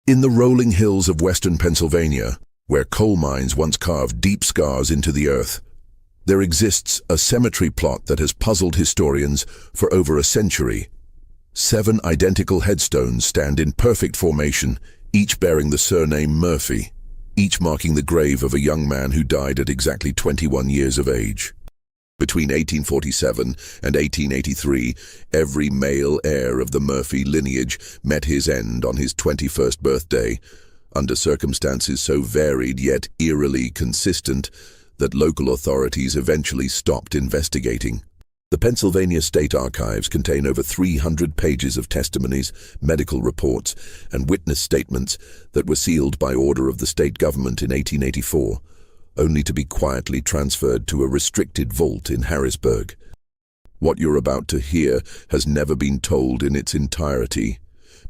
In the rolling hills of western Pennsylvania, where coal mines once carved deep scars into the earth, there exists a cemetery plot that has puzzled historians for over a century. 7 identical headstones stand in perfect formation, each bearing the surname Murphy, each marking the grave of a young man who died at exactly 21 years of age. Between 1847 and 1883, every male heir of the Murphy lineage met his end on his 21st birthday, under circumstances so varied yet eerily consistent that local authorities eventually stopped investigating. The Pennsylvania State Archives contain over 300 pages of testimonies, medical reports, and witness statements that were sealed by order of the state government in 1884, only to be quietly transferred to a restricted vault in Harrisburg. What you're about to hear has never been told in its entirety,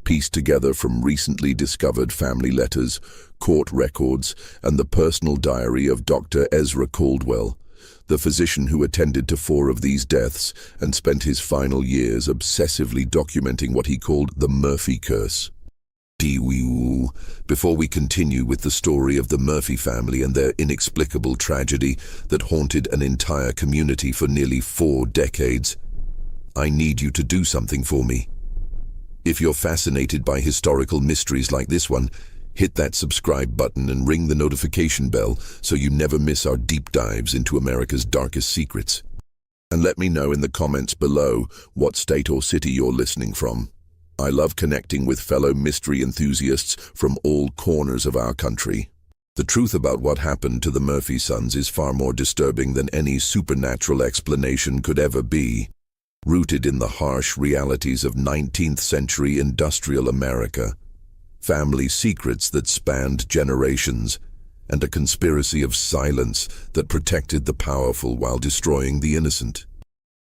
pieced together from recently discovered family letters, court records, and the personal diary of Dr. Ezra Caldwell, the physician who attended to 4 of these deaths and spent his final years obsessively documenting what he called the Murphy curse. Before we continue with the story of the Murphy family and their inexplicable tragedy that haunted an entire community for nearly 4 decades, I need you to do something for me. If you're fascinated by historical mysteries like this one, hit that subscribe button and ring the notification bell so you never miss our deep dives into America's darkest secrets. And let me know in the comments below what state or city you're listening from. I love connecting with fellow mystery enthusiasts from all corners of our country. The truth about what happened to the Murphy sons is far more disturbing than any supernatural explanation could ever be, rooted in the harsh realities of 19th century industrial America, family secrets that spanned generations, and a conspiracy of silence that protected the powerful while destroying the innocent.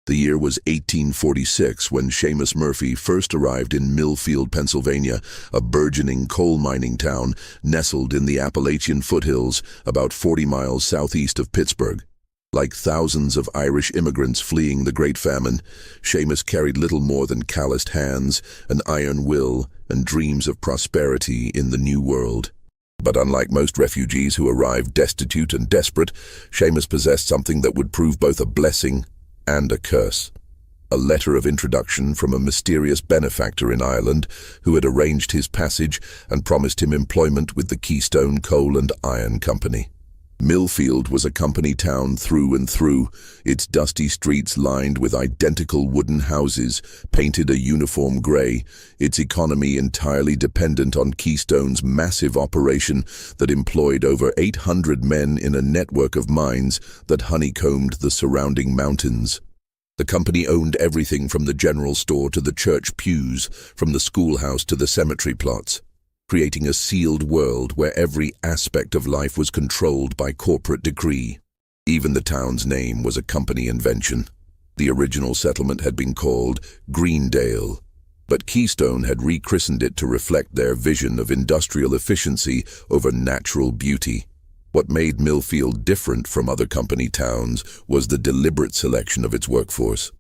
The year was 1846 when Seamus Murphy first arrived in Millfield, Pennsylvania, a burgeoning coal mining town nestled in the Appalachian foothills about 40 miles southeast of Pittsburgh. Like thousands of Irish immigrants fleeing the Great Famine, Seamus carried little more than calloused hands, an iron will, and dreams of prosperity in the New World. But unlike most refugees who arrived destitute and desperate, Seamus possessed something that would prove both a blessing and a curse. A letter of introduction from a mysterious benefactor in Ireland who had arranged his passage and promised him employment with the Keystone Coal and Iron Company. Millfield was a company town through and through, its dusty streets lined with identical wooden houses, painted a uniform gray, its economy entirely dependent on Keystone's massive operation that employed over 800 men in a network of mines that honeycombed the surrounding mountains. The company owned everything from the general store to the church pews, from the schoolhouse to the cemetery plots, creating a sealed world where every aspect of life was controlled by corporate decree. Even the town's name was a company invention. The original settlement had been called Greendale, but Keystone had rechristened it to reflect their vision of industrial efficiency over natural beauty. What made Millfield different from other company towns was the deliberate selection of its workforce.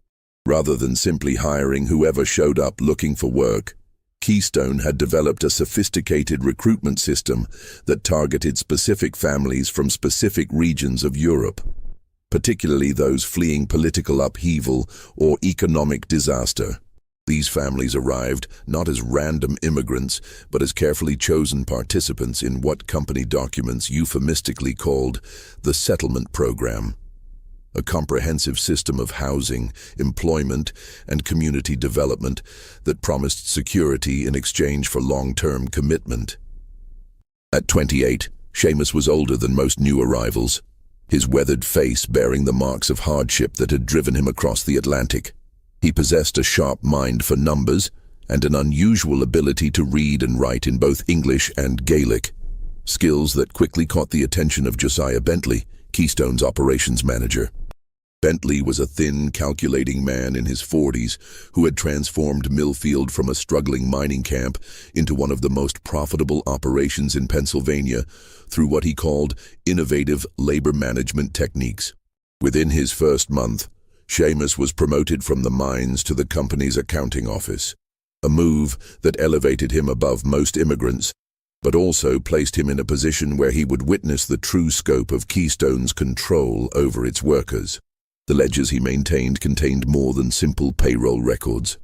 Rather than simply hiring whoever showed up looking for work, Keystone had developed a sophisticated recruitment system that targeted specific families from specific regions of Europe, particularly those fleeing political upheaval or economic disaster. These families arrived not as random immigrants, but as carefully chosen participants in what company documents euphemistically called the settlement program, a comprehensive system of housing, employment, and community development that promised security in exchange for long-term commitment. At 28, Seamus was older than most new arrivals, his weathered face bearing the marks of hardship that had driven him across the Atlantic. He possessed a sharp mind for numbers and an unusual ability to read and write in both English and Gaelic, skills that quickly caught the attention of Josiah Bentley, Keystone's operations manager. Bentley was a thin, calculating man in his 40s who had transformed Millfield from a struggling mining camp into one of the most profitable operations in Pennsylvania through what he called innovative labor management techniques. Within his first month, Seamus was promoted from the mines to the company's accounting office, a move that elevated him above most immigrants but also placed him in a position where he would witness the true scope of Keystone's control over its workers. The ledgers he maintained contained more than simple payroll records.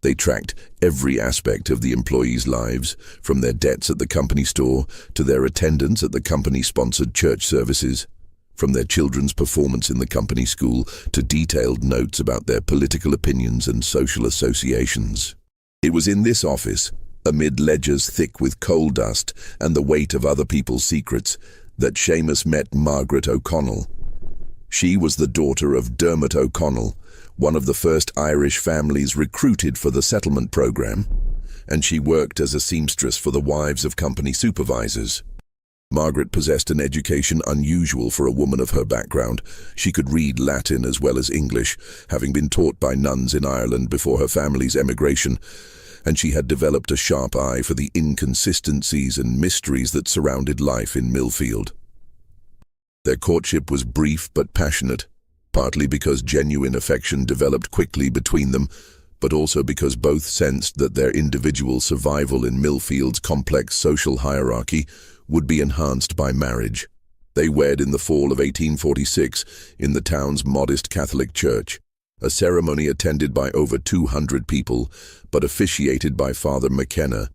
They tracked every aspect of the employees' lives, from their debts at the company store to their attendance at the company-sponsored church services, from their children's performance in the company school to detailed notes about their political opinions and social associations. It was in this office, amid ledgers thick with coal dust and the weight of other people's secrets, that Seamus met Margaret O'Connell. She was the daughter of Dermot O'Connell, one of the first Irish families recruited for the settlement program, and she worked as a seamstress for the wives of company supervisors. Margaret possessed an education unusual for a woman of her background. She could read Latin as well as English, having been taught by nuns in Ireland before her family's emigration, and she had developed a sharp eye for the inconsistencies and mysteries that surrounded life in Millfield. Their courtship was brief but passionate, partly because genuine affection developed quickly between them, but also because both sensed that their individual survival in Millfield's complex social hierarchy would be enhanced by marriage. They wed in the fall of 1846 in the town's modest Catholic church, a ceremony attended by over 200 people, but officiated by Father McKenna,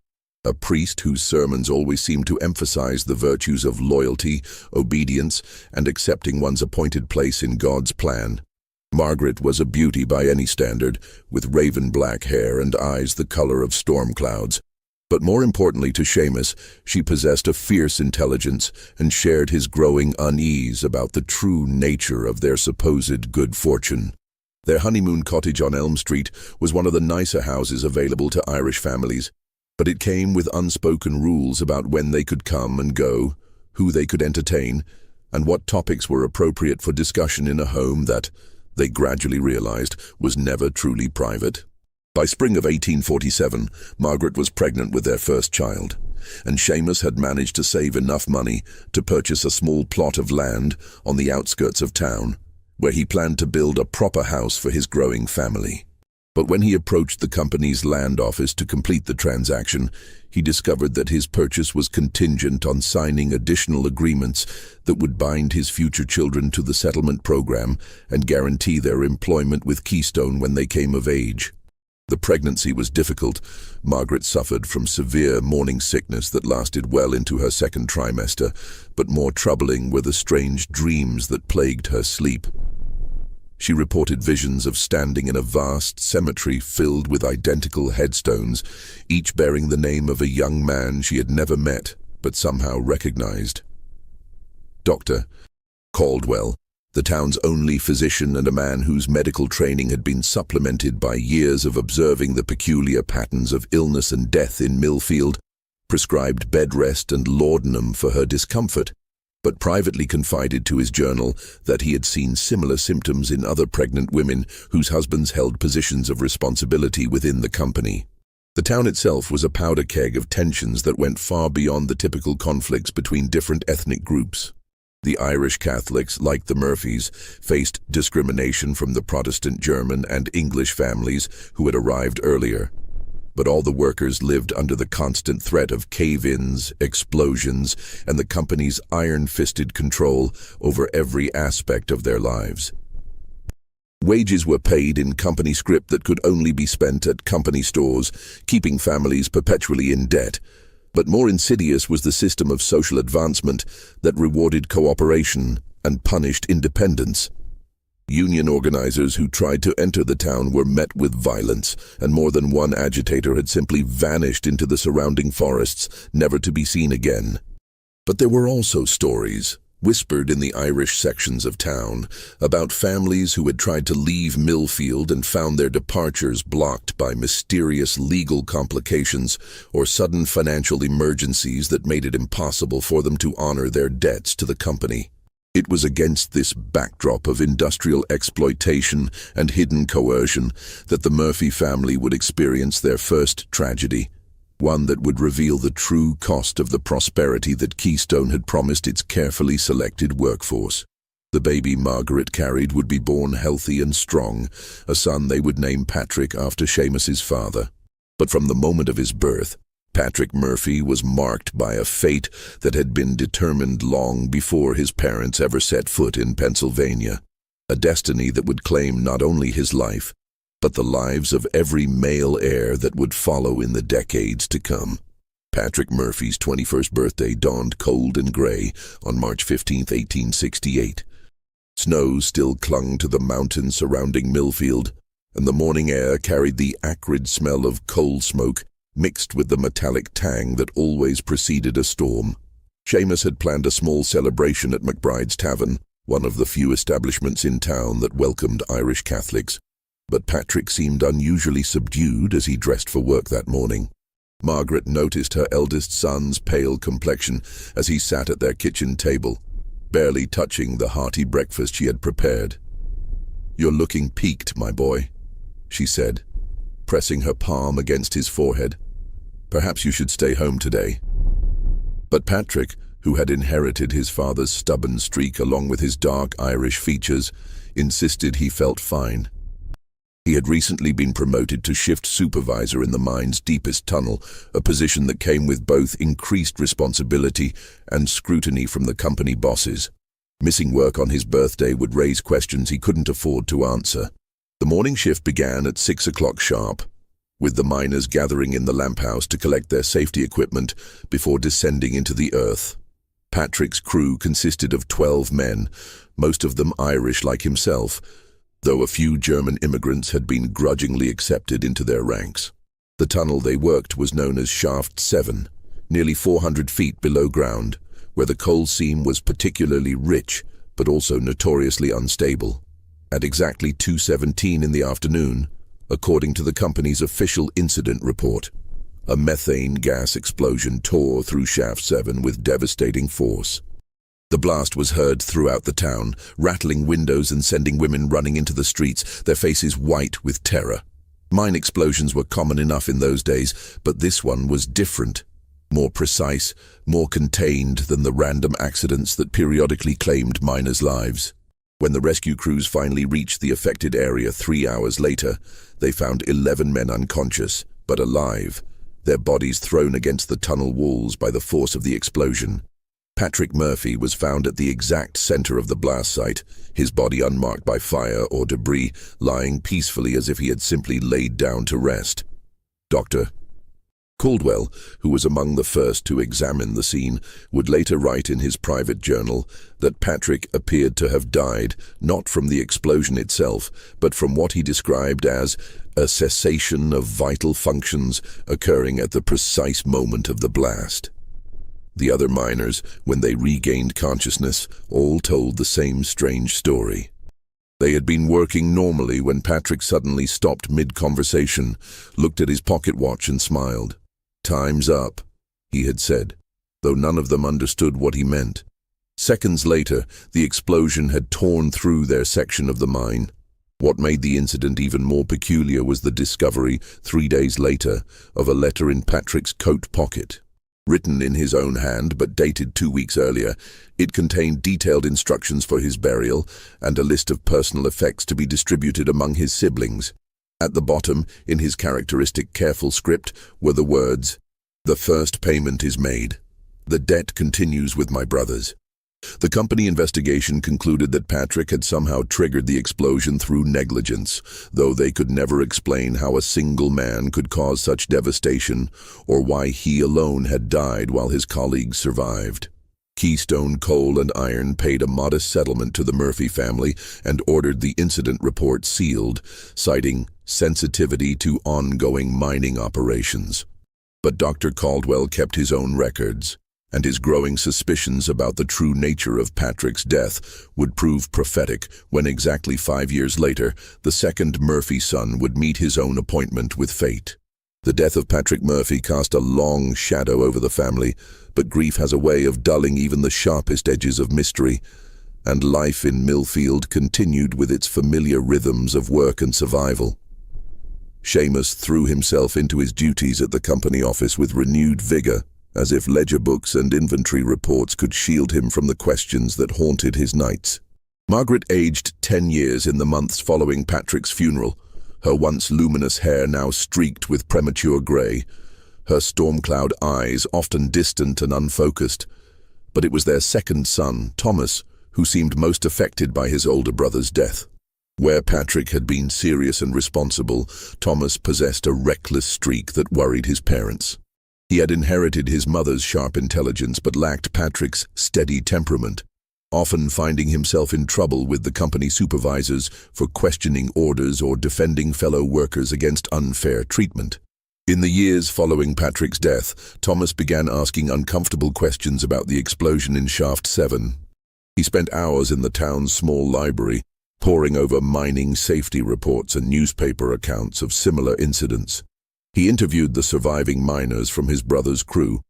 a priest whose sermons always seemed to emphasize the virtues of loyalty, obedience, and accepting one's appointed place in God's plan. Margaret was a beauty by any standard, with raven-black hair and eyes the color of storm clouds. But more importantly to Seamus, she possessed a fierce intelligence and shared his growing unease about the true nature of their supposed good fortune. Their honeymoon cottage on Elm Street was one of the nicer houses available to Irish families, but it came with unspoken rules about when they could come and go, who they could entertain, and what topics were appropriate for discussion in a home that, they gradually realized, was never truly private. By spring of 1847, Margaret was pregnant with their first child, and Seamus had managed to save enough money to purchase a small plot of land on the outskirts of town, where he planned to build a proper house for his growing family. But when he approached the company's land office to complete the transaction, he discovered that his purchase was contingent on signing additional agreements that would bind his future children to the settlement program and guarantee their employment with Keystone when they came of age. The pregnancy was difficult. Margaret suffered from severe morning sickness that lasted well into her second trimester, but more troubling were the strange dreams that plagued her sleep. She reported visions of standing in a vast cemetery filled with identical headstones, each bearing the name of a young man she had never met but somehow recognized. Dr. Caldwell, the town's only physician and a man whose medical training had been supplemented by years of observing the peculiar patterns of illness and death in Millfield, prescribed bed rest and laudanum for her discomfort, but privately confided to his journal that he had seen similar symptoms in other pregnant women whose husbands held positions of responsibility within the company. The town itself was a powder keg of tensions that went far beyond the typical conflicts between different ethnic groups. The Irish Catholics, like the Murphys, faced discrimination from the Protestant German and English families who had arrived earlier. But all the workers lived under the constant threat of cave-ins, explosions, and the company's iron-fisted control over every aspect of their lives. Wages were paid in company scrip that could only be spent at company stores, keeping families perpetually in debt. But more insidious was the system of social advancement that rewarded cooperation and punished independence. Union organizers who tried to enter the town were met with violence, and more than one agitator had simply vanished into the surrounding forests, never to be seen again. But there were also stories, whispered in the Irish sections of town, about families who had tried to leave Millfield and found their departures blocked by mysterious legal complications or sudden financial emergencies that made it impossible for them to honor their debts to the company. It was against this backdrop of industrial exploitation and hidden coercion that the Murphy family would experience their first tragedy, one that would reveal the true cost of the prosperity that Keystone had promised its carefully selected workforce. The baby Margaret carried would be born healthy and strong, a son they would name Patrick after Seamus's father. But from the moment of his birth, Patrick Murphy was marked by a fate that had been determined long before his parents ever set foot in Pennsylvania, a destiny that would claim not only his life, but the lives of every male heir that would follow in the decades to come. Patrick Murphy's 21st birthday dawned cold and gray on March 15, 1868. Snow still clung to the mountains surrounding Millfield, and the morning air carried the acrid smell of coal smoke mixed with the metallic tang that always preceded a storm. Seamus had planned a small celebration at McBride's Tavern, one of the few establishments in town that welcomed Irish Catholics, but Patrick seemed unusually subdued as he dressed for work that morning. Margaret noticed her eldest son's pale complexion as he sat at their kitchen table, barely touching the hearty breakfast she had prepared. "You're looking peaked, my boy," she said, pressing her palm against his forehead. "Perhaps you should stay home today." But Patrick, who had inherited his father's stubborn streak along with his dark Irish features, insisted he felt fine. He had recently been promoted to shift supervisor in the mine's deepest tunnel, a position that came with both increased responsibility and scrutiny from the company bosses. Missing work on his birthday would raise questions he couldn't afford to answer. The morning shift began at 6 o'clock sharp, with the miners gathering in the lamp house to collect their safety equipment before descending into the earth. Patrick's crew consisted of 12 men, most of them Irish like himself, though a few German immigrants had been grudgingly accepted into their ranks. The tunnel they worked was known as Shaft 7, nearly 400 feet below ground, where the coal seam was particularly rich, but also notoriously unstable. At exactly 2:17 in the afternoon, according to the company's official incident report, a methane gas explosion tore through Shaft 7 with devastating force. The blast was heard throughout the town, rattling windows and sending women running into the streets, their faces white with terror. Mine explosions were common enough in those days, but this one was different, more precise, more contained than the random accidents that periodically claimed miners' lives. When the rescue crews finally reached the affected area 3 hours later, they found 11 men unconscious, but alive, their bodies thrown against the tunnel walls by the force of the explosion. Patrick Murphy was found at the exact center of the blast site, his body unmarked by fire or debris, lying peacefully as if he had simply laid down to rest. Dr. Caldwell, who was among the first to examine the scene, would later write in his private journal that Patrick appeared to have died not from the explosion itself, but from what he described as a cessation of vital functions occurring at the precise moment of the blast. The other miners, when they regained consciousness, all told the same strange story. They had been working normally when Patrick suddenly stopped mid-conversation, looked at his pocket watch and smiled. "Time's up," he had said, though none of them understood what he meant. Seconds later, the explosion had torn through their section of the mine. What made the incident even more peculiar was the discovery, 3 days later, of a letter in Patrick's coat pocket. Written in his own hand but dated 2 weeks earlier, it contained detailed instructions for his burial and a list of personal effects to be distributed among his siblings. At the bottom, in his characteristic careful script, were the words, "The first payment is made. The debt continues with my brothers." The company investigation concluded that Patrick had somehow triggered the explosion through negligence, though they could never explain how a single man could cause such devastation or why he alone had died while his colleagues survived. Keystone Coal and Iron paid a modest settlement to the Murphy family and ordered the incident report sealed, citing sensitivity to ongoing mining operations. But Dr. Caldwell kept his own records, and his growing suspicions about the true nature of Patrick's death would prove prophetic when exactly 5 years later, the second Murphy son would meet his own appointment with fate. The death of Patrick Murphy cast a long shadow over the family, but grief has a way of dulling even the sharpest edges of mystery, and life in Millfield continued with its familiar rhythms of work and survival. Seamus threw himself into his duties at the company office with renewed vigor, as if ledger books and inventory reports could shield him from the questions that haunted his nights. Margaret aged 10 years in the months following Patrick's funeral, her once luminous hair now streaked with premature grey, her storm-cloud eyes often distant and unfocused. But it was their second son, Thomas, who seemed most affected by his older brother's death. Where Patrick had been serious and responsible, Thomas possessed a reckless streak that worried his parents. He had inherited his mother's sharp intelligence but lacked Patrick's steady temperament, often finding himself in trouble with the company supervisors for questioning orders or defending fellow workers against unfair treatment. In the years following Patrick's death, Thomas began asking uncomfortable questions about the explosion in Shaft 7. He spent hours in the town's small library, poring over mining safety reports and newspaper accounts of similar incidents. He interviewed the surviving miners from his brother's crew,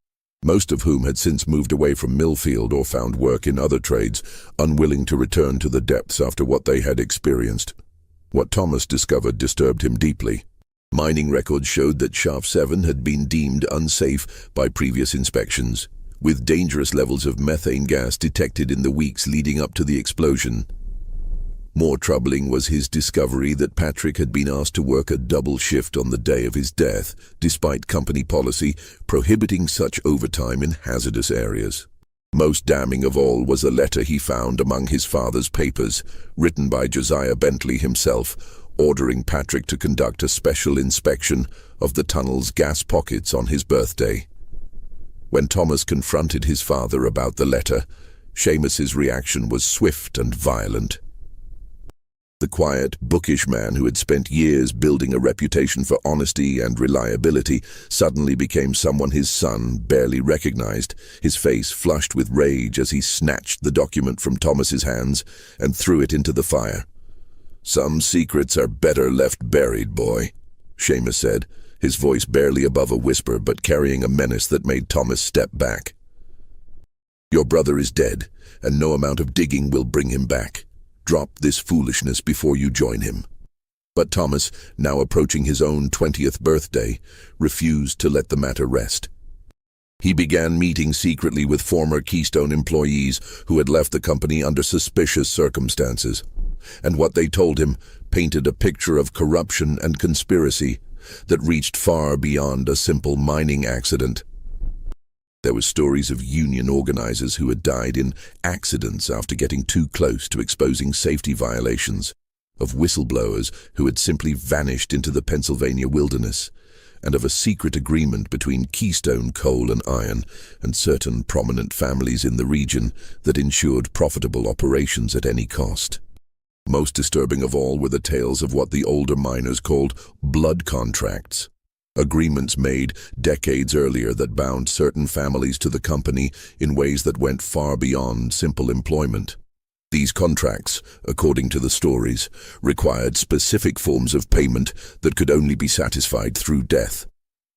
most of whom had since moved away from Millfield or found work in other trades, unwilling to return to the depths after what they had experienced. What Thomas discovered disturbed him deeply. Mining records showed that Shaft 7 had been deemed unsafe by previous inspections, with dangerous levels of methane gas detected in the weeks leading up to the explosion. More troubling was his discovery that Patrick had been asked to work a double shift on the day of his death, despite company policy prohibiting such overtime in hazardous areas. Most damning of all was a letter he found among his father's papers, written by Josiah Bentley himself, ordering Patrick to conduct a special inspection of the tunnel's gas pockets on his birthday. When Thomas confronted his father about the letter, Seamus's reaction was swift and violent. The quiet, bookish man who had spent years building a reputation for honesty and reliability suddenly became someone his son barely recognized, his face flushed with rage as he snatched the document from Thomas's hands and threw it into the fire. "Some secrets are better left buried, boy," Seamus said, his voice barely above a whisper but carrying a menace that made Thomas step back. "Your brother is dead, and no amount of digging will bring him back. Drop this foolishness before you join him." But Thomas, now approaching his own 20th birthday, refused to let the matter rest. He began meeting secretly with former Keystone employees who had left the company under suspicious circumstances, and what they told him painted a picture of corruption and conspiracy that reached far beyond a simple mining accident. There were stories of union organizers who had died in accidents after getting too close to exposing safety violations, of whistleblowers who had simply vanished into the Pennsylvania wilderness, and of a secret agreement between Keystone Coal and Iron and certain prominent families in the region that ensured profitable operations at any cost. Most disturbing of all were the tales of what the older miners called blood contracts. Agreements made decades earlier that bound certain families to the company in ways that went far beyond simple employment. These contracts, according to the stories, required specific forms of payment that could only be satisfied through death,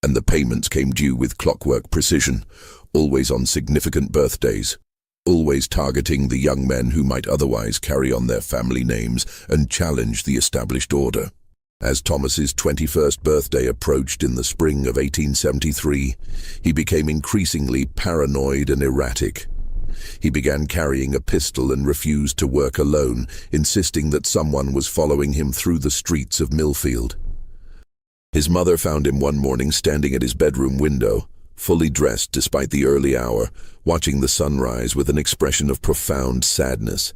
and the payments came due with clockwork precision, always on significant birthdays, always targeting the young men who might otherwise carry on their family names and challenge the established order. As Thomas's 21st birthday approached in the spring of 1873, he became increasingly paranoid and erratic. He began carrying a pistol and refused to work alone, insisting that someone was following him through the streets of Millfield. His mother found him one morning standing at his bedroom window, fully dressed despite the early hour, watching the sunrise with an expression of profound sadness.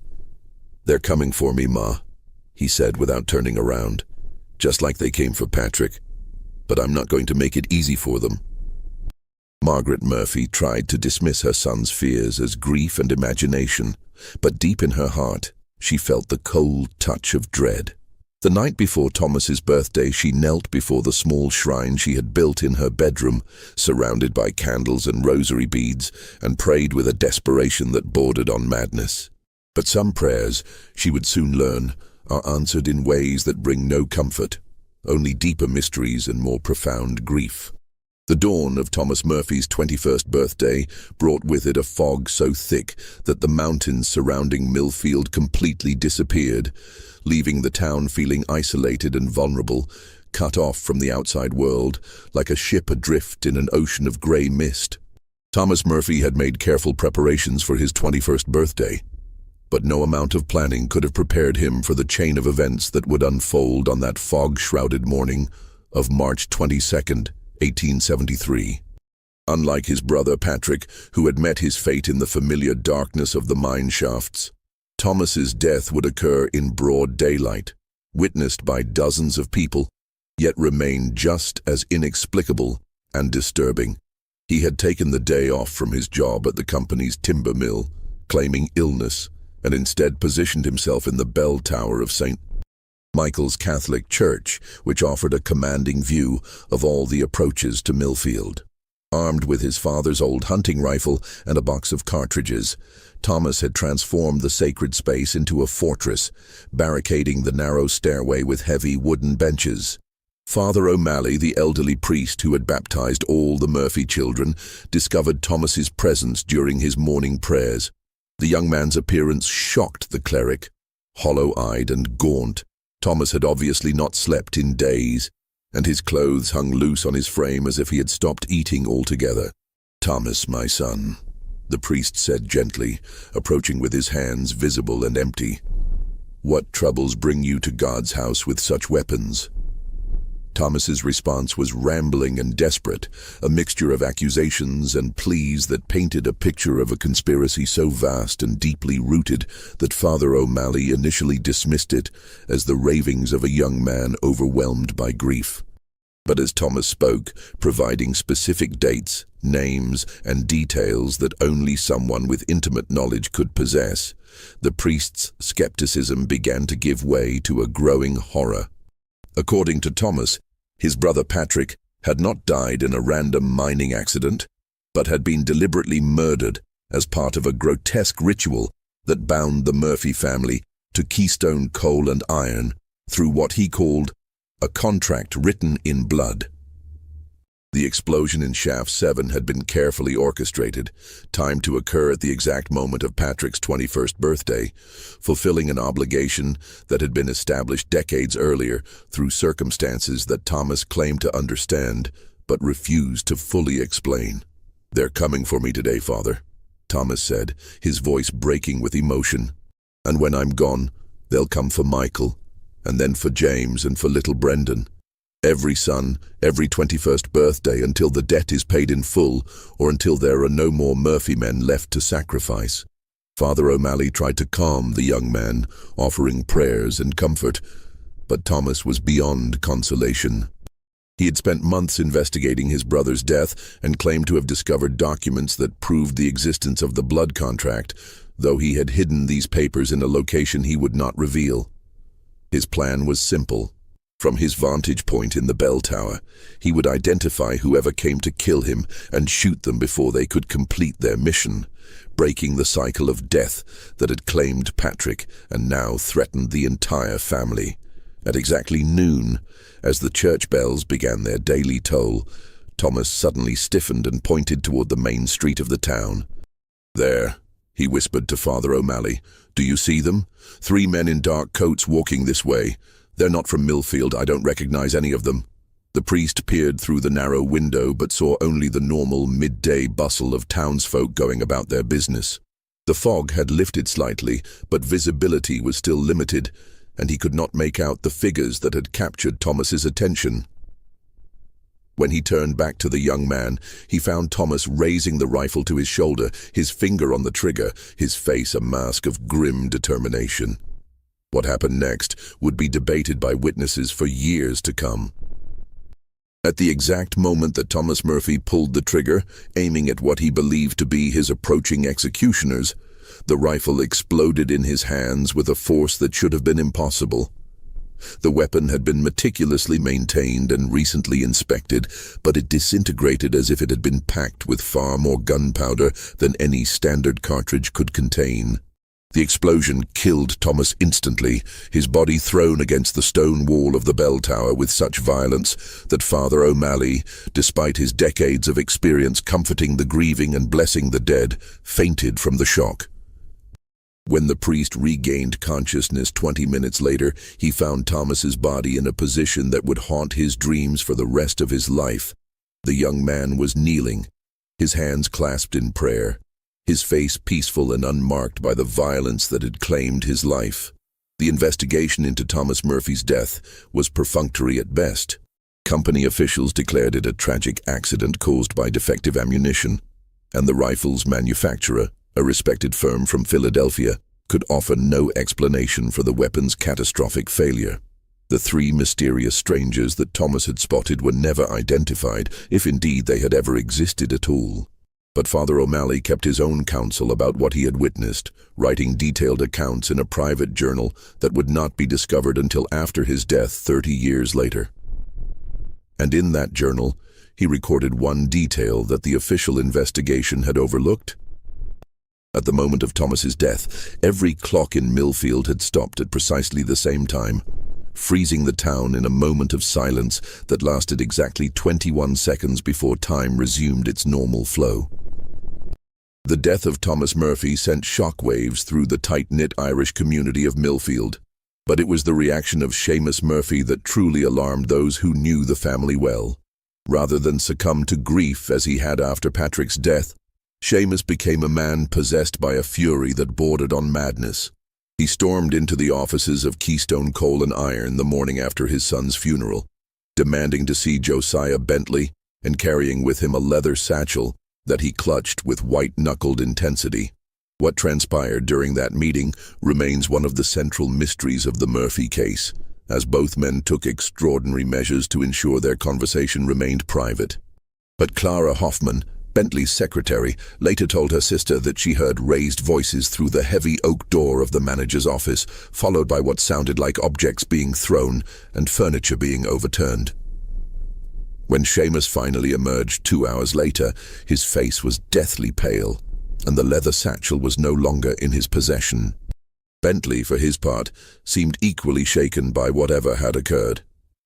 "They're coming for me, Ma," he said without turning around. "Just like they came for Patrick, but I'm not going to make it easy for them." Margaret Murphy tried to dismiss her son's fears as grief and imagination, but deep in her heart, she felt the cold touch of dread. The night before Thomas's birthday, she knelt before the small shrine she had built in her bedroom, surrounded by candles and rosary beads, and prayed with a desperation that bordered on madness. But some prayers, she would soon learn, are answered in ways that bring no comfort, only deeper mysteries and more profound grief. The dawn of Thomas Murphy's 21st birthday brought with it a fog so thick that the mountains surrounding Millfield completely disappeared, leaving the town feeling isolated and vulnerable, cut off from the outside world, like a ship adrift in an ocean of grey mist. Thomas Murphy had made careful preparations for his 21st birthday, but no amount of planning could have prepared him for the chain of events that would unfold on that fog-shrouded morning of March 22nd, 1873. Unlike his brother Patrick, who had met his fate in the familiar darkness of the mine shafts, Thomas's death would occur in broad daylight, witnessed by dozens of people, yet remain just as inexplicable and disturbing. He had taken the day off from his job at the company's timber mill, claiming illness, and instead positioned himself in the bell tower of St. Michael's Catholic Church, which offered a commanding view of all the approaches to Millfield. Armed with his father's old hunting rifle and a box of cartridges, Thomas had transformed the sacred space into a fortress, barricading the narrow stairway with heavy wooden benches. Father O'Malley, the elderly priest who had baptized all the Murphy children, discovered Thomas's presence during his morning prayers. The young man's appearance shocked the cleric. Hollow-eyed and gaunt, Thomas had obviously not slept in days, and his clothes hung loose on his frame as if he had stopped eating altogether. "Thomas, my son," the priest said gently, approaching with his hands visible and empty. "What troubles bring you to God's house with such weapons?" Thomas's response was rambling and desperate, a mixture of accusations and pleas that painted a picture of a conspiracy so vast and deeply rooted that Father O'Malley initially dismissed it as the ravings of a young man overwhelmed by grief. But as Thomas spoke, providing specific dates, names, and details that only someone with intimate knowledge could possess, the priest's skepticism began to give way to a growing horror. According to Thomas, his brother Patrick had not died in a random mining accident, but had been deliberately murdered as part of a grotesque ritual that bound the Murphy family to Keystone Coal and Iron through what he called a contract written in blood. The explosion in Shaft 7 had been carefully orchestrated, timed to occur at the exact moment of Patrick's 21st birthday, fulfilling an obligation that had been established decades earlier through circumstances that Thomas claimed to understand, but refused to fully explain. "They're coming for me today, Father," Thomas said, his voice breaking with emotion. "And when I'm gone, they'll come for Michael, and then for James and for little Brendan. Every son, every 21st birthday until the debt is paid in full or until there are no more Murphy men left to sacrifice." Father O'Malley tried to calm the young man, offering prayers and comfort, but Thomas was beyond consolation. He had spent months investigating his brother's death and claimed to have discovered documents that proved the existence of the blood contract, though he had hidden these papers in a location he would not reveal. His plan was simple. From his vantage point in the bell tower, he would identify whoever came to kill him and shoot them before they could complete their mission, breaking the cycle of death that had claimed Patrick and now threatened the entire family. At exactly noon, as the church bells began their daily toll, Thomas suddenly stiffened and pointed toward the main street of the town. "There," he whispered to Father O'Malley. "Do you see them? 3 men in dark coats walking this way. They're not from Millfield. I don't recognize any of them." The priest peered through the narrow window but saw only the normal midday bustle of townsfolk going about their business. The fog had lifted slightly, but visibility was still limited, and he could not make out the figures that had captured Thomas's attention. When he turned back to the young man, he found Thomas raising the rifle to his shoulder, his finger on the trigger, his face a mask of grim determination. What happened next would be debated by witnesses for years to come. At the exact moment that Thomas Murphy pulled the trigger, aiming at what he believed to be his approaching executioners, the rifle exploded in his hands with a force that should have been impossible. The weapon had been meticulously maintained and recently inspected, but it disintegrated as if it had been packed with far more gunpowder than any standard cartridge could contain. The explosion killed Thomas instantly, his body thrown against the stone wall of the bell tower with such violence that Father O'Malley, despite his decades of experience comforting the grieving and blessing the dead, fainted from the shock. When the priest regained consciousness 20 minutes later, he found Thomas's body in a position that would haunt his dreams for the rest of his life. The young man was kneeling, his hands clasped in prayer, his face peaceful and unmarked by the violence that had claimed his life. The investigation into Thomas Murphy's death was perfunctory at best. Company officials declared it a tragic accident caused by defective ammunition, and the rifle's manufacturer, a respected firm from Philadelphia, could offer no explanation for the weapon's catastrophic failure. The three mysterious strangers that Thomas had spotted were never identified, if indeed they had ever existed at all. But Father O'Malley kept his own counsel about what he had witnessed, writing detailed accounts in a private journal that would not be discovered until after his death 30 years later. And in that journal, he recorded one detail that the official investigation had overlooked. At the moment of Thomas's death, every clock in Millfield had stopped at precisely the same time, freezing the town in a moment of silence that lasted exactly 21 seconds before time resumed its normal flow. The death of Thomas Murphy sent shockwaves through the tight-knit Irish community of Millfield, but it was the reaction of Seamus Murphy that truly alarmed those who knew the family well. Rather than succumb to grief as he had after Patrick's death, Seamus became a man possessed by a fury that bordered on madness. He stormed into the offices of Keystone Coal and Iron the morning after his son's funeral, demanding to see Josiah Bentley and carrying with him a leather satchel that he clutched with white-knuckled intensity. What transpired during that meeting remains one of the central mysteries of the Murphy case, as both men took extraordinary measures to ensure their conversation remained private. But Clara Hoffman, Bentley's secretary, later told her sister that she heard raised voices through the heavy oak door of the manager's office, followed by what sounded like objects being thrown and furniture being overturned. When Seamus finally emerged 2 hours later, his face was deathly pale, and the leather satchel was no longer in his possession. Bentley, for his part, seemed equally shaken by whatever had occurred.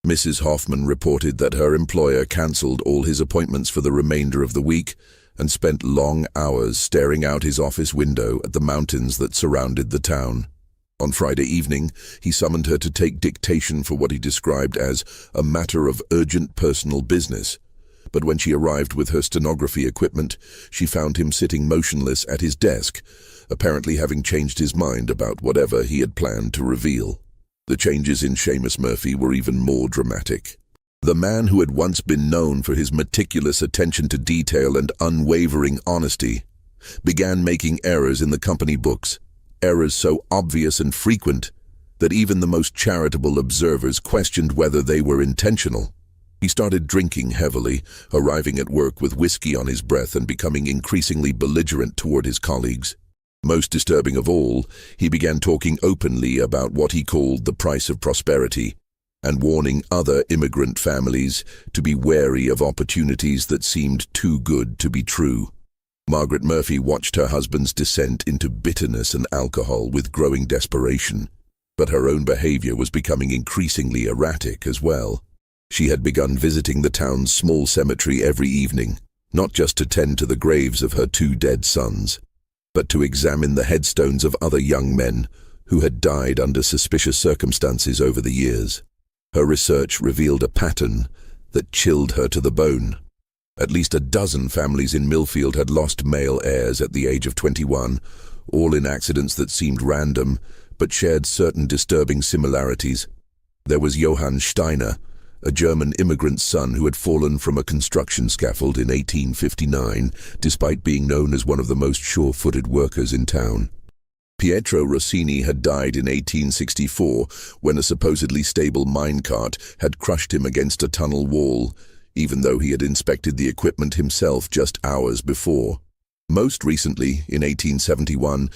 Mrs. Hoffman reported that her employer cancelled all his appointments for the remainder of the week and spent long hours staring out his office window at the mountains that surrounded the town. On Friday evening, he summoned her to take dictation for what he described as a matter of urgent personal business. But when she arrived with her stenography equipment, she found him sitting motionless at his desk, apparently having changed his mind about whatever he had planned to reveal. The changes in Seamus Murphy were even more dramatic. The man who had once been known for his meticulous attention to detail and unwavering honesty began making errors in the company books, errors so obvious and frequent that even the most charitable observers questioned whether they were intentional. He started drinking heavily, arriving at work with whiskey on his breath and becoming increasingly belligerent toward his colleagues. Most disturbing of all, he began talking openly about what he called the price of prosperity, and warning other immigrant families to be wary of opportunities that seemed too good to be true. Margaret Murphy watched her husband's descent into bitterness and alcohol with growing desperation, but her own behavior was becoming increasingly erratic as well. She had begun visiting the town's small cemetery every evening, not just to tend to the graves of her 2 dead sons, but to examine the headstones of other young men who had died under suspicious circumstances over the years. Her research revealed a pattern that chilled her to the bone. At least a dozen families in Millfield had lost male heirs at the age of 21, all in accidents that seemed random but shared certain disturbing similarities. There was Johann Steiner, a German immigrant's son who had fallen from a construction scaffold in 1859, despite being known as one of the most sure-footed workers in town. Pietro Rossini had died in 1864 when a supposedly stable minecart had crushed him against a tunnel wall, even though he had inspected the equipment himself just hours before. Most recently, in 1871,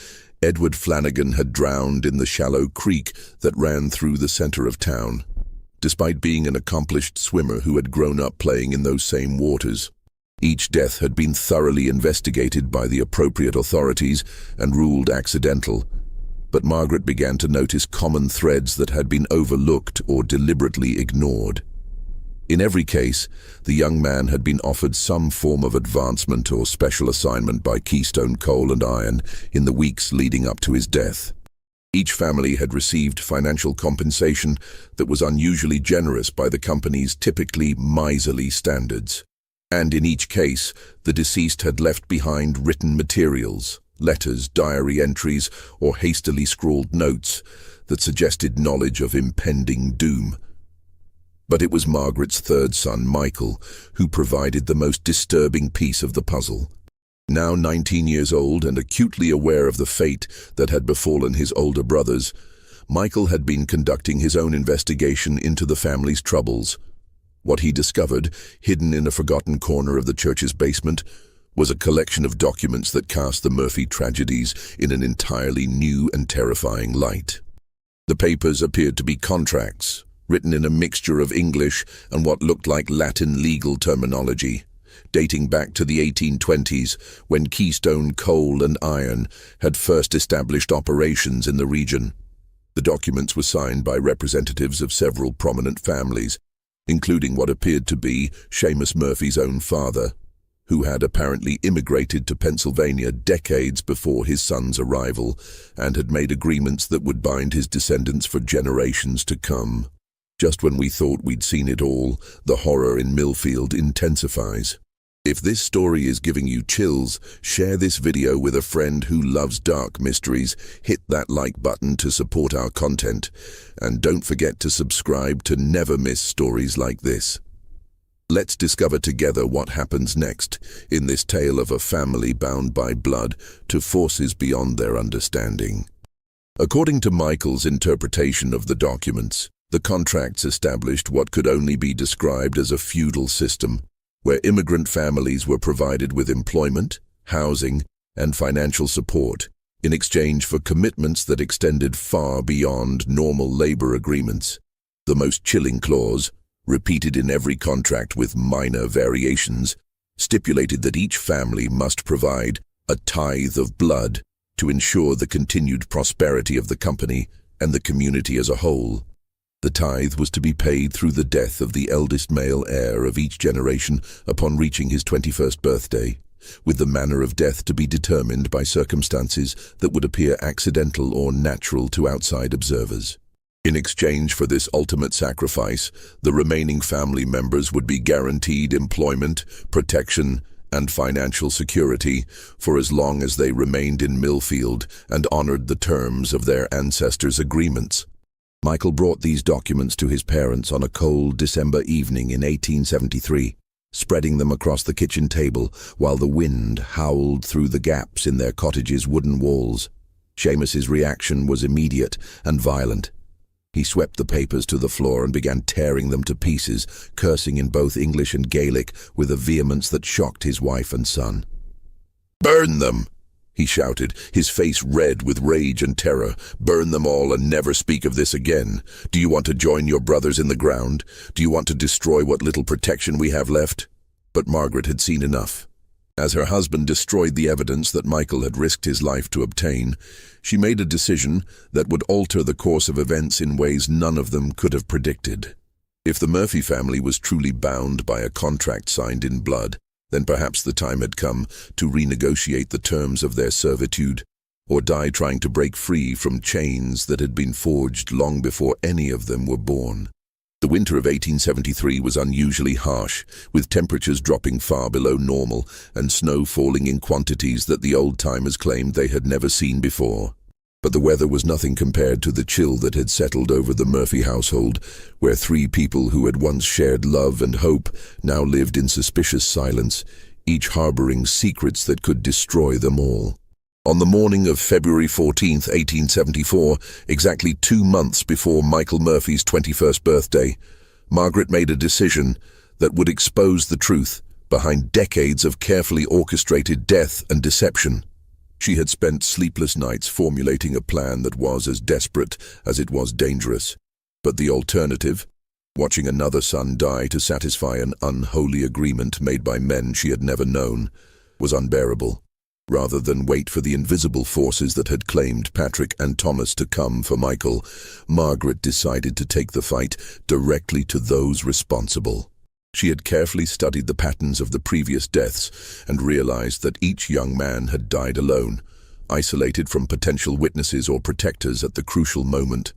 Edward Flanagan had drowned in the shallow creek that ran through the center of town, despite being an accomplished swimmer who had grown up playing in those same waters. Each death had been thoroughly investigated by the appropriate authorities and ruled accidental, but Margaret began to notice common threads that had been overlooked or deliberately ignored. In every case, the young man had been offered some form of advancement or special assignment by Keystone Coal and Iron in the weeks leading up to his death. Each family had received financial compensation that was unusually generous by the company's typically miserly standards. And in each case, the deceased had left behind written materials, letters, diary entries, or hastily scrawled notes that suggested knowledge of impending doom. But it was Margaret's third son, Michael, who provided the most disturbing piece of the puzzle. Now 19 years old and acutely aware of the fate that had befallen his older brothers, Michael had been conducting his own investigation into the family's troubles. What he discovered, hidden in a forgotten corner of the church's basement, was a collection of documents that cast the Murphy tragedies in an entirely new and terrifying light. The papers appeared to be contracts, written in a mixture of English and what looked like Latin legal terminology, dating back to the 1820s when Keystone Coal and Iron had first established operations in the region. The documents were signed by representatives of several prominent families, including what appeared to be Seamus Murphy's own father, who had apparently immigrated to Pennsylvania decades before his son's arrival and had made agreements that would bind his descendants for generations to come. Just when we thought we'd seen it all, the horror in Millfield intensifies. If this story is giving you chills, share this video with a friend who loves dark mysteries, hit that like button to support our content, and don't forget to subscribe to never miss stories like this. Let's discover together what happens next in this tale of a family bound by blood to forces beyond their understanding. According to Michael's interpretation of the documents, the contracts established what could only be described as a feudal system, where immigrant families were provided with employment, housing, and financial support in exchange for commitments that extended far beyond normal labor agreements. The most chilling clause, repeated in every contract with minor variations, stipulated that each family must provide a tithe of blood to ensure the continued prosperity of the company and the community as a whole. The tithe was to be paid through the death of the eldest male heir of each generation upon reaching his 21st birthday, with the manner of death to be determined by circumstances that would appear accidental or natural to outside observers. In exchange for this ultimate sacrifice, the remaining family members would be guaranteed employment, protection, and financial security for as long as they remained in Millfield and honored the terms of their ancestors' agreements. Michael brought these documents to his parents on a cold December evening in 1873, spreading them across the kitchen table while the wind howled through the gaps in their cottage's wooden walls. Seamus's reaction was immediate and violent. He swept the papers to the floor and began tearing them to pieces, cursing in both English and Gaelic with a vehemence that shocked his wife and son. "Burn them!" he shouted, his face red with rage and terror. "Burn them all and never speak of this again. Do you want to join your brothers in the ground? Do you want to destroy what little protection we have left?" But Margaret had seen enough. As her husband destroyed the evidence that Michael had risked his life to obtain, she made a decision that would alter the course of events in ways none of them could have predicted. If the Murphy family was truly bound by a contract signed in blood, then perhaps the time had come to renegotiate the terms of their servitude, or die trying to break free from chains that had been forged long before any of them were born. The winter of 1873 was unusually harsh, with temperatures dropping far below normal and snow falling in quantities that the old-timers claimed they had never seen before. But the weather was nothing compared to the chill that had settled over the Murphy household, where three people who had once shared love and hope now lived in suspicious silence, each harboring secrets that could destroy them all. On the morning of February 14, 1874, exactly 2 months before Michael Murphy's 21st birthday, Margaret made a decision that would expose the truth behind decades of carefully orchestrated death and deception. She had spent sleepless nights formulating a plan that was as desperate as it was dangerous. But the alternative, watching another son die to satisfy an unholy agreement made by men she had never known, was unbearable. Rather than wait for the invisible forces that had claimed Patrick and Thomas to come for Michael, Margaret decided to take the fight directly to those responsible. She had carefully studied the patterns of the previous deaths and realized that each young man had died alone, isolated from potential witnesses or protectors at the crucial moment.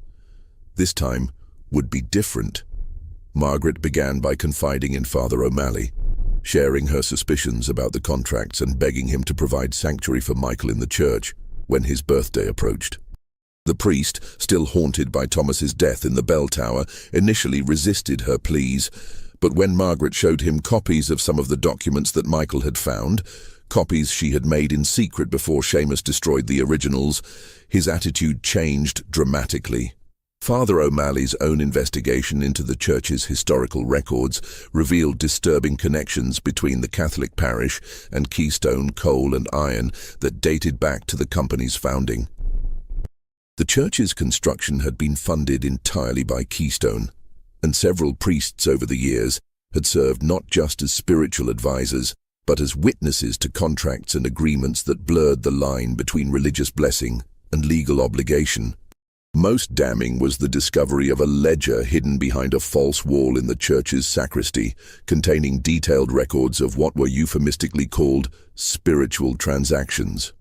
This time would be different. Margaret began by confiding in Father O'Malley, sharing her suspicions about the contracts and begging him to provide sanctuary for Michael in the church when his birthday approached. The priest, still haunted by Thomas's death in the bell tower, initially resisted her pleas, but when Margaret showed him copies of some of the documents that Michael had found, copies she had made in secret before Seamus destroyed the originals, his attitude changed dramatically. Father O'Malley's own investigation into the church's historical records revealed disturbing connections between the Catholic parish and Keystone Coal and Iron that dated back to the company's founding. The church's construction had been funded entirely by Keystone, and several priests over the years had served not just as spiritual advisors, but as witnesses to contracts and agreements that blurred the line between religious blessing and legal obligation. Most damning was the discovery of a ledger hidden behind a false wall in the church's sacristy, containing detailed records of what were euphemistically called spiritual transactions.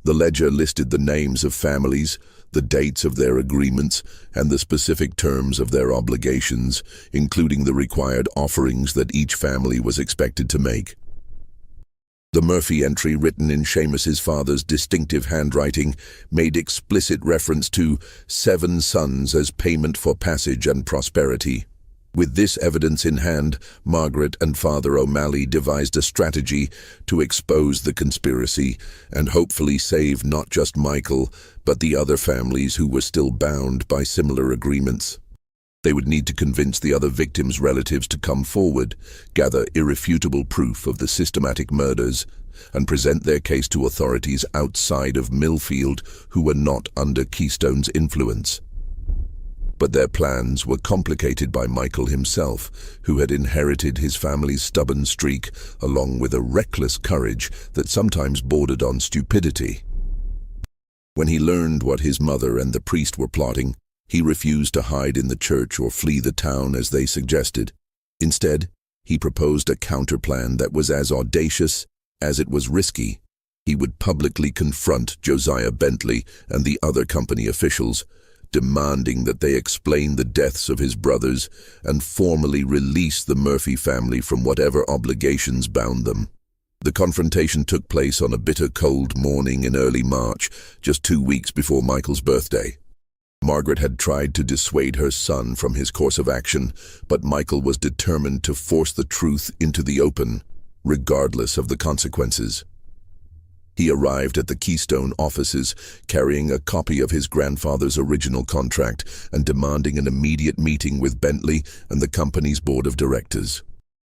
The ledger listed the names of families, the dates of their agreements, and the specific terms of their obligations, including the required offerings that each family was expected to make. The Murphy entry, written in Seamus's father's distinctive handwriting, made explicit reference to 7 sons as payment for passage and prosperity. With this evidence in hand, Margaret and Father O'Malley devised a strategy to expose the conspiracy and hopefully save not just Michael, but the other families who were still bound by similar agreements. They would need to convince the other victims' relatives to come forward, gather irrefutable proof of the systematic murders, and present their case to authorities outside of Millfield who were not under Keystone's influence. But their plans were complicated by Michael himself, who had inherited his family's stubborn streak, along with a reckless courage that sometimes bordered on stupidity. When he learned what his mother and the priest were plotting, he refused to hide in the church or flee the town as they suggested. Instead, he proposed a counterplan that was as audacious as it was risky. He would publicly confront Josiah Bentley and the other company officials, demanding that they explain the deaths of his brothers and formally release the Murphy family from whatever obligations bound them. The confrontation took place on a bitter cold morning in early March, just 2 weeks before Michael's birthday. Margaret had tried to dissuade her son from his course of action, but Michael was determined to force the truth into the open, regardless of the consequences. He arrived at the Keystone offices, carrying a copy of his grandfather's original contract and demanding an immediate meeting with Bentley and the company's board of directors.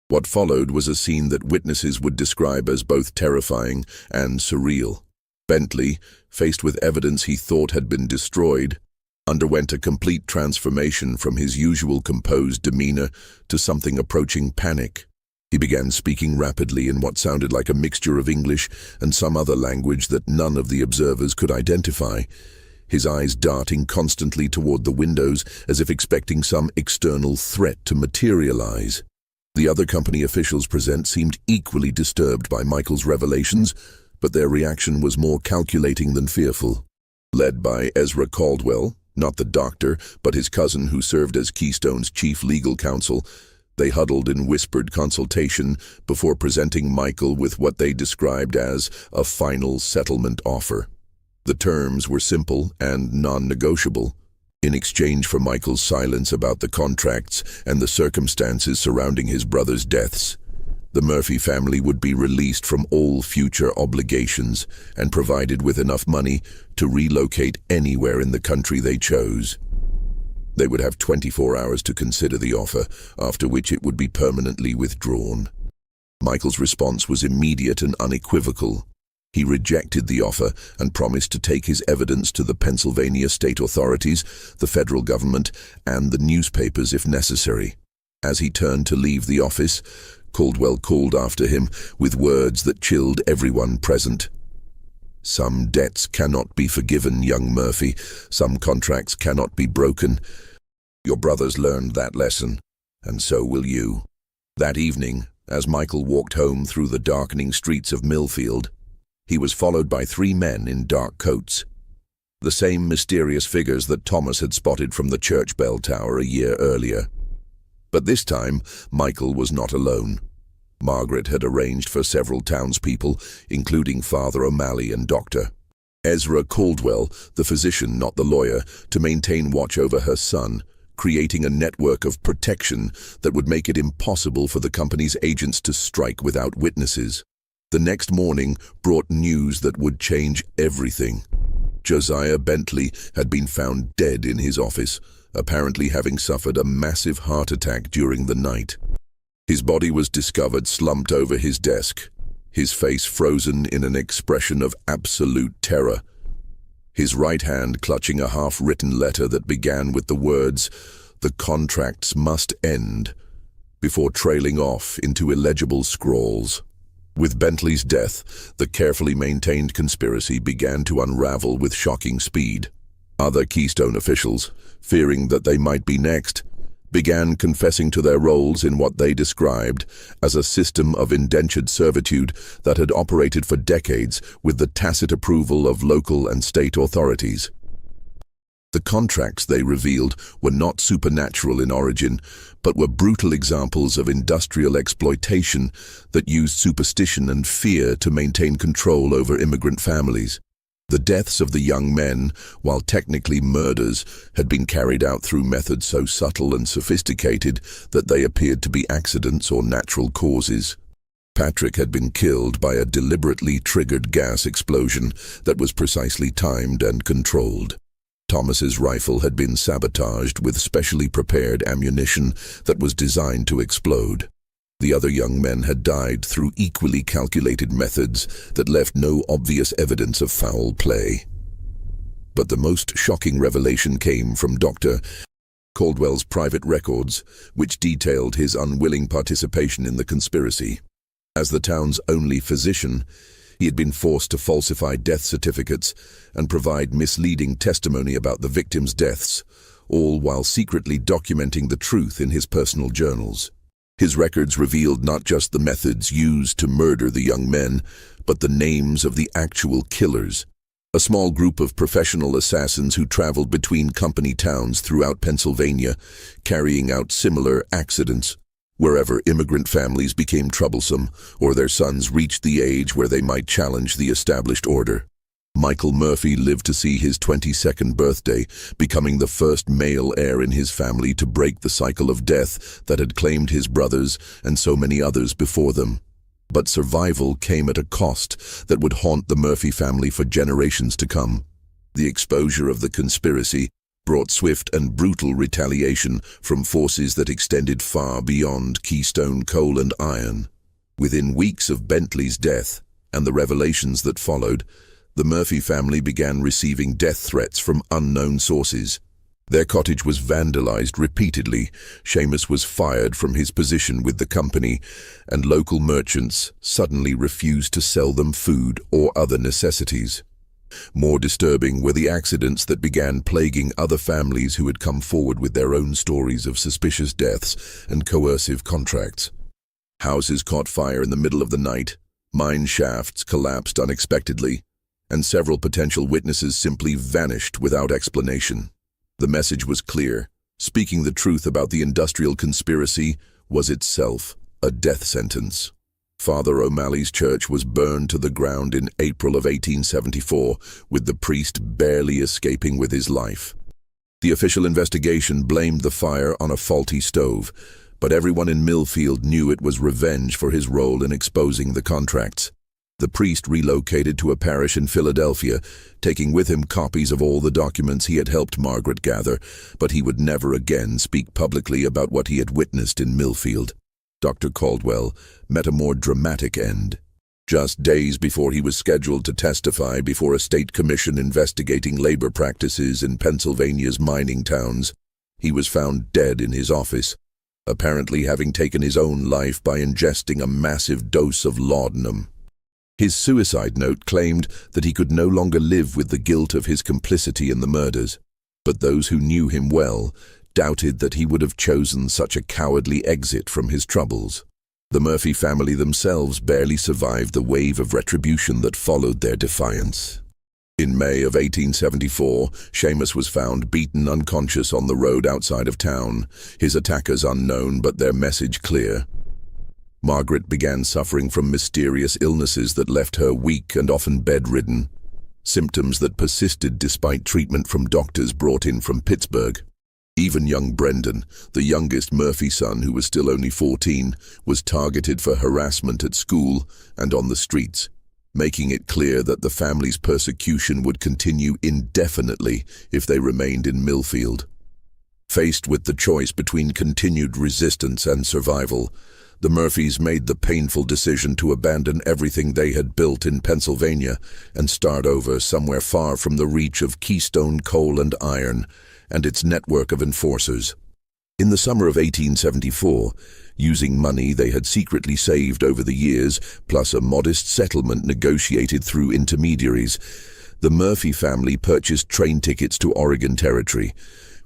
What followed was a scene that witnesses would describe as both terrifying and surreal. Bentley, faced with evidence he thought had been destroyed, underwent a complete transformation from his usual composed demeanor to something approaching panic. He began speaking rapidly in what sounded like a mixture of English and some other language that none of the observers could identify, his eyes darting constantly toward the windows as if expecting some external threat to materialize. The other company officials present seemed equally disturbed by Michael's revelations, but their reaction was more calculating than fearful. Led by Ezra Caldwell, not the doctor, but his cousin who served as Keystone's chief legal counsel, they huddled in whispered consultation before presenting Michael with what they described as a final settlement offer. The terms were simple and non-negotiable. In exchange for Michael's silence about the contracts and the circumstances surrounding his brother's deaths, the Murphy family would be released from all future obligations and provided with enough money to relocate anywhere in the country they chose. They would have 24 hours to consider the offer, after which it would be permanently withdrawn. Michael's response was immediate and unequivocal. He rejected the offer and promised to take his evidence to the Pennsylvania state authorities, the federal government, and the newspapers if necessary. As he turned to leave the office, Caldwell called after him with words that chilled everyone present. "Some debts cannot be forgiven, young Murphy. Some contracts cannot be broken. Your brothers learned that lesson, and so will you." That evening, as Michael walked home through the darkening streets of Millfield, he was followed by 3 men in dark coats. The same mysterious figures that Thomas had spotted from the church bell tower a year earlier. But this time, Michael was not alone. Margaret had arranged for several townspeople, including Father O'Malley and Doctor. Ezra Caldwell, the physician, not the lawyer, to maintain watch over her son, creating a network of protection that would make it impossible for the company's agents to strike without witnesses. The next morning brought news that would change everything. Josiah Bentley had been found dead in his office, apparently having suffered a massive heart attack during the night. His body was discovered slumped over his desk, his face frozen in an expression of absolute terror. His right hand clutching a half-written letter that began with the words, "The contracts must end," before trailing off into illegible scrawls. With Bentley's death, the carefully maintained conspiracy began to unravel with shocking speed. Other Keystone officials, fearing that they might be next, began confessing to their roles in what they described as a system of indentured servitude that had operated for decades with the tacit approval of local and state authorities. The contracts, they revealed, were not supernatural in origin, but were brutal examples of industrial exploitation that used superstition and fear to maintain control over immigrant families. The deaths of the young men, while technically murders, had been carried out through methods so subtle and sophisticated that they appeared to be accidents or natural causes. Patrick had been killed by a deliberately triggered gas explosion that was precisely timed and controlled. Thomas's rifle had been sabotaged with specially prepared ammunition that was designed to explode. The other young men had died through equally calculated methods that left no obvious evidence of foul play. But the most shocking revelation came from Dr. Caldwell's private records, which detailed his unwilling participation in the conspiracy. As the town's only physician, he had been forced to falsify death certificates and provide misleading testimony about the victims' deaths, all while secretly documenting the truth in his personal journals. His records revealed not just the methods used to murder the young men, but the names of the actual killers. A small group of professional assassins who traveled between company towns throughout Pennsylvania, carrying out similar accidents. Wherever immigrant families became troublesome, or their sons reached the age where they might challenge the established order. Michael Murphy lived to see his 22nd birthday, becoming the first male heir in his family to break the cycle of death that had claimed his brothers and so many others before them. But survival came at a cost that would haunt the Murphy family for generations to come. The exposure of the conspiracy brought swift and brutal retaliation from forces that extended far beyond Keystone Coal and Iron. Within weeks of Bentley's death and the revelations that followed, the Murphy family began receiving death threats from unknown sources. Their cottage was vandalized repeatedly, Seamus was fired from his position with the company, and local merchants suddenly refused to sell them food or other necessities. More disturbing were the accidents that began plaguing other families who had come forward with their own stories of suspicious deaths and coercive contracts. Houses caught fire in the middle of the night, mine shafts collapsed unexpectedly, and several potential witnesses simply vanished without explanation. The message was clear. Speaking the truth about the industrial conspiracy was itself a death sentence. Father O'Malley's church was burned to the ground in April of 1874, with the priest barely escaping with his life. The official investigation blamed the fire on a faulty stove, but everyone in Millfield knew it was revenge for his role in exposing the contracts. The priest relocated to a parish in Philadelphia, taking with him copies of all the documents he had helped Margaret gather, but he would never again speak publicly about what he had witnessed in Millfield. Dr. Caldwell met a more dramatic end. Just days before he was scheduled to testify before a state commission investigating labor practices in Pennsylvania's mining towns, he was found dead in his office, apparently having taken his own life by ingesting a massive dose of laudanum. His suicide note claimed that he could no longer live with the guilt of his complicity in the murders, but those who knew him well doubted that he would have chosen such a cowardly exit from his troubles. The Murphy family themselves barely survived the wave of retribution that followed their defiance. In May of 1874, Seamus was found beaten unconscious on the road outside of town, his attackers unknown but their message clear. Margaret began suffering from mysterious illnesses that left her weak and often bedridden. symptoms that persisted despite treatment from doctors brought in from Pittsburgh. Even young Brendan, the youngest Murphy son who was still only 14, was targeted for harassment at school and on the streets, making it clear that the family's persecution would continue indefinitely if they remained in Millfield. Faced with the choice between continued resistance and survival, the Murphys made the painful decision to abandon everything they had built in Pennsylvania and start over somewhere far from the reach of Keystone Coal and Iron and its network of enforcers. In the summer of 1874, using money they had secretly saved over the years, plus a modest settlement negotiated through intermediaries, the Murphy family purchased train tickets to Oregon Territory,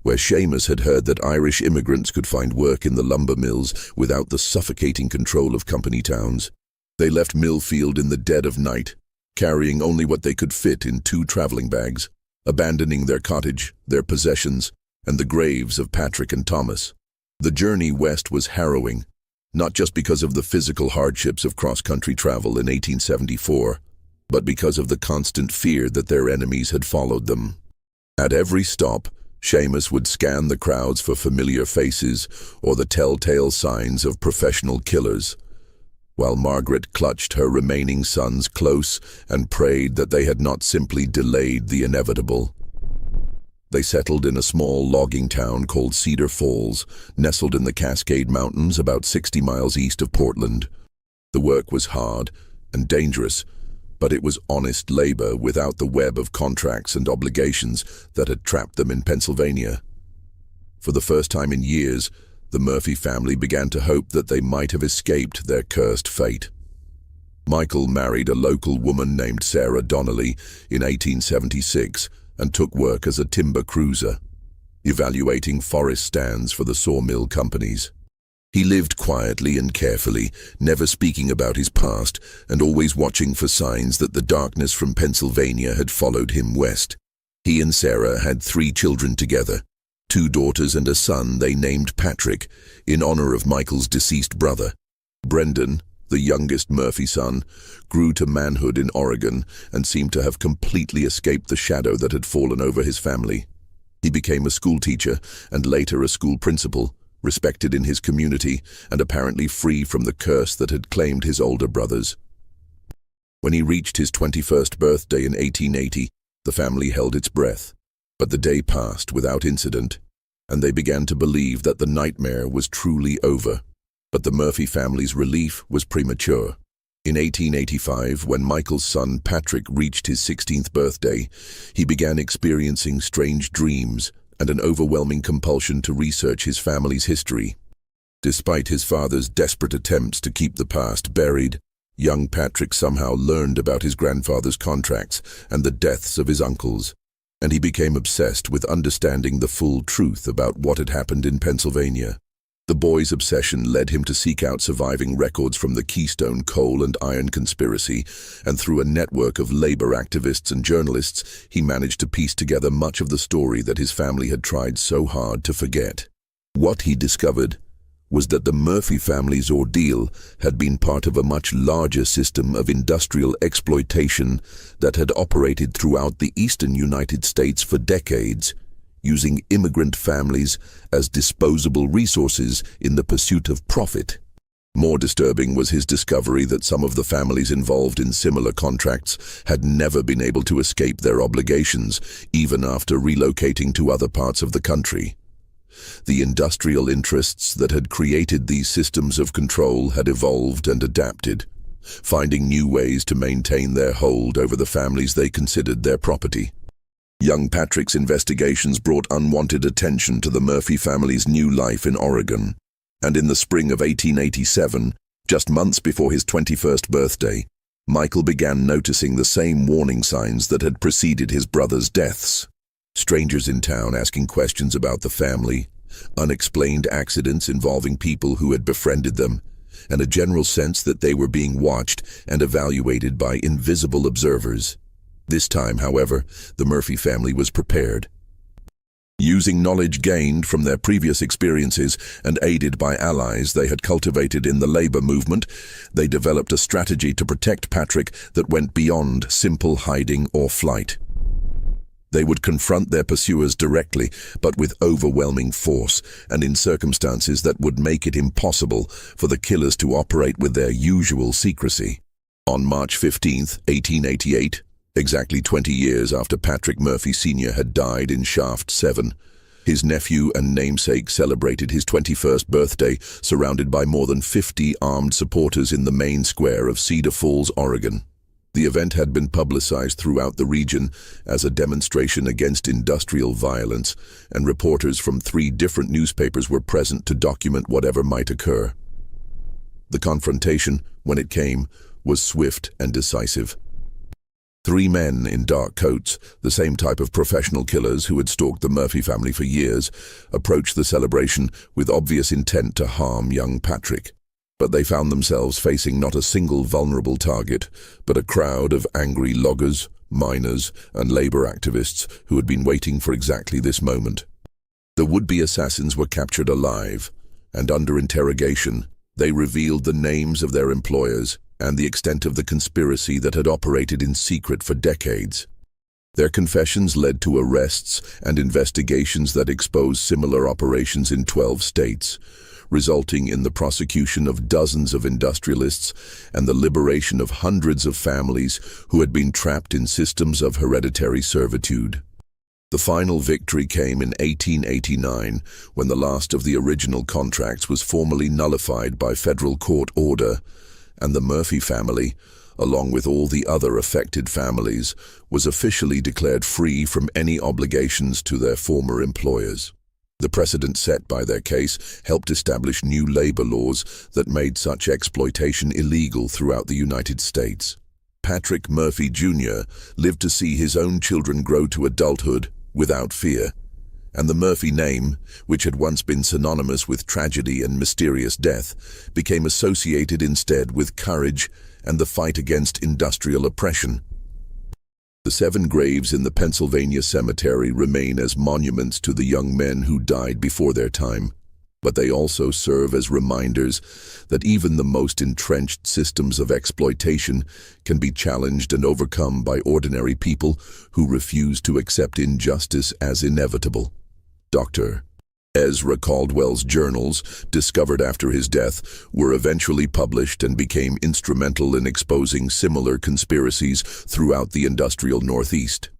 where Seamus had heard that Irish immigrants could find work in the lumber mills without the suffocating control of company towns. They left Millfield in the dead of night, carrying only what they could fit in 2 traveling bags, abandoning their cottage, their possessions, and the graves of Patrick and Thomas. The journey west was harrowing, not just because of the physical hardships of cross-country travel in 1874, but because of the constant fear that their enemies had followed them. At every stop, Seamus would scan the crowds for familiar faces or the telltale signs of professional killers, while Margaret clutched her remaining sons close and prayed that they had not simply delayed the inevitable. They settled in a small logging town called Cedar Falls, nestled in the Cascade Mountains about 60 miles east of Portland. The work was hard and dangerous, but it was honest labor without the web of contracts and obligations that had trapped them in Pennsylvania. For the first time in years, the Murphy family began to hope that they might have escaped their cursed fate. Michael married a local woman named Sarah Donnelly in 1876 and took work as a timber cruiser, evaluating forest stands for the sawmill companies. He lived quietly and carefully, never speaking about his past, and always watching for signs that the darkness from Pennsylvania had followed him west. He and Sarah had 3 children together, 2 daughters and a son they named Patrick, in honor of Michael's deceased brother. Brendan, the youngest Murphy son, grew to manhood in Oregon and seemed to have completely escaped the shadow that had fallen over his family. He became a schoolteacher and later a school principal, respected in his community and apparently free from the curse that had claimed his older brothers. When he reached his 21st birthday in 1880, the family held its breath, but the day passed without incident, and they began to believe that the nightmare was truly over. But the Murphy family's relief was premature. In 1885, when Michael's son Patrick reached his 16th birthday, he began experiencing strange dreams and an overwhelming compulsion to research his family's history. Despite his father's desperate attempts to keep the past buried, young Patrick somehow learned about his grandfather's contracts and the deaths of his uncles, and he became obsessed with understanding the full truth about what had happened in Pennsylvania. The boy's obsession led him to seek out surviving records from the Keystone Coal and Iron conspiracy, and through a network of labor activists and journalists, he managed to piece together much of the story that his family had tried so hard to forget. What he discovered was that the Murphy family's ordeal had been part of a much larger system of industrial exploitation that had operated throughout the eastern United States for decades, using immigrant families as disposable resources in the pursuit of profit. More disturbing was his discovery that some of the families involved in similar contracts had never been able to escape their obligations, even after relocating to other parts of the country. The industrial interests that had created these systems of control had evolved and adapted, finding new ways to maintain their hold over the families they considered their property. Young Patrick's investigations brought unwanted attention to the Murphy family's new life in Oregon, and in the spring of 1887, just months before his 21st birthday, Michael began noticing the same warning signs that had preceded his brother's deaths. Strangers in town asking questions about the family, unexplained accidents involving people who had befriended them, and a general sense that they were being watched and evaluated by invisible observers. This time, however, the Murphy family was prepared. Using knowledge gained from their previous experiences and aided by allies they had cultivated in the labor movement, they developed a strategy to protect Patrick that went beyond simple hiding or flight. They would confront their pursuers directly, but with overwhelming force, and in circumstances that would make it impossible for the killers to operate with their usual secrecy. On March 15, 1888, exactly 20 years after Patrick Murphy Sr. had died in Shaft 7, his nephew and namesake celebrated his 21st birthday surrounded by more than 50 armed supporters in the main square of Cedar Falls, Oregon. The event had been publicized throughout the region as a demonstration against industrial violence, and reporters from 3 different newspapers were present to document whatever might occur. The confrontation, when it came, was swift and decisive. 3 men in dark coats, the same type of professional killers who had stalked the Murphy family for years, approached the celebration with obvious intent to harm young Patrick. But they found themselves facing not a single vulnerable target, but a crowd of angry loggers, miners, and labor activists who had been waiting for exactly this moment. The would-be assassins were captured alive, and under interrogation, they revealed the names of their employers and the extent of the conspiracy that had operated in secret for decades. Their confessions led to arrests and investigations that exposed similar operations in 12 states, resulting in the prosecution of dozens of industrialists and the liberation of hundreds of families who had been trapped in systems of hereditary servitude. The final victory came in 1889, when the last of the original contracts was formally nullified by federal court order, and the Murphy family, along with all the other affected families, was officially declared free from any obligations to their former employers. The precedent set by their case helped establish new labor laws that made such exploitation illegal throughout the United States. Patrick Murphy Jr. lived to see his own children grow to adulthood without fear, and the Murphy name, which had once been synonymous with tragedy and mysterious death, became associated instead with courage and the fight against industrial oppression. The 7 graves in the Pennsylvania cemetery remain as monuments to the young men who died before their time, but they also serve as reminders that even the most entrenched systems of exploitation can be challenged and overcome by ordinary people who refuse to accept injustice as inevitable. Dr. Ezra Caldwell's journals, discovered after his death, were eventually published and became instrumental in exposing similar conspiracies throughout the industrial Northeast.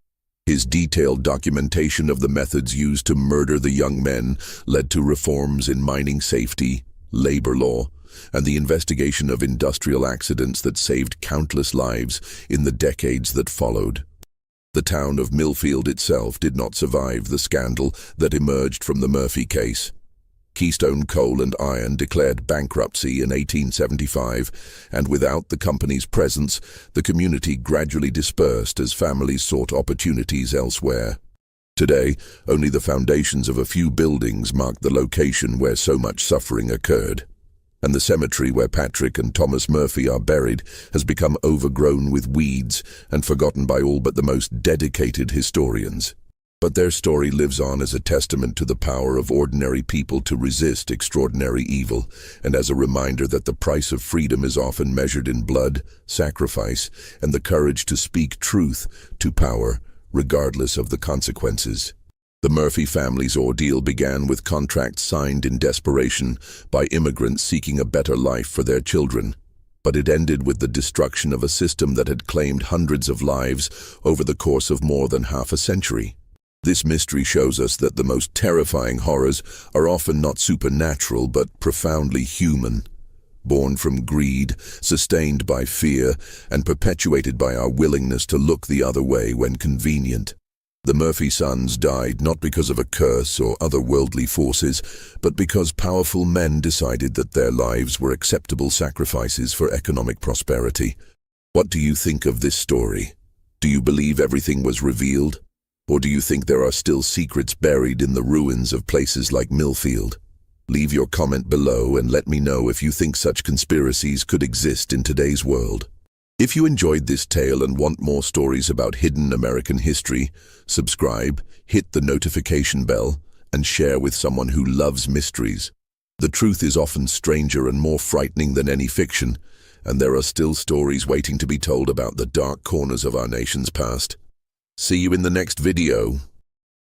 His detailed documentation of the methods used to murder the young men led to reforms in mining safety, labor law, and the investigation of industrial accidents that saved countless lives in the decades that followed. The town of Millfield itself did not survive the scandal that emerged from the Murphy case. Keystone Coal and Iron declared bankruptcy in 1875, and without the company's presence, the community gradually dispersed as families sought opportunities elsewhere. Today, only the foundations of a few buildings mark the location where so much suffering occurred, and the cemetery where Patrick and Thomas Murphy are buried has become overgrown with weeds and forgotten by all but the most dedicated historians. But their story lives on as a testament to the power of ordinary people to resist extraordinary evil, and as a reminder that the price of freedom is often measured in blood, sacrifice, and the courage to speak truth to power, regardless of the consequences. The Murphy family's ordeal began with contracts signed in desperation by immigrants seeking a better life for their children, but it ended with the destruction of a system that had claimed hundreds of lives over the course of more than half a century. This mystery shows us that the most terrifying horrors are often not supernatural but profoundly human, born from greed, sustained by fear, and perpetuated by our willingness to look the other way when convenient. The Murphy sons died not because of a curse or other worldly forces, but because powerful men decided that their lives were acceptable sacrifices for economic prosperity. What do you think of this story? Do you believe everything was revealed? Or do you think there are still secrets buried in the ruins of places like Millfield? Leave your comment below and let me know if you think such conspiracies could exist in today's world. If you enjoyed this tale and want more stories about hidden American history, subscribe, hit the notification bell, and share with someone who loves mysteries. The truth is often stranger and more frightening than any fiction, and there are still stories waiting to be told about the dark corners of our nation's past. See you in the next video.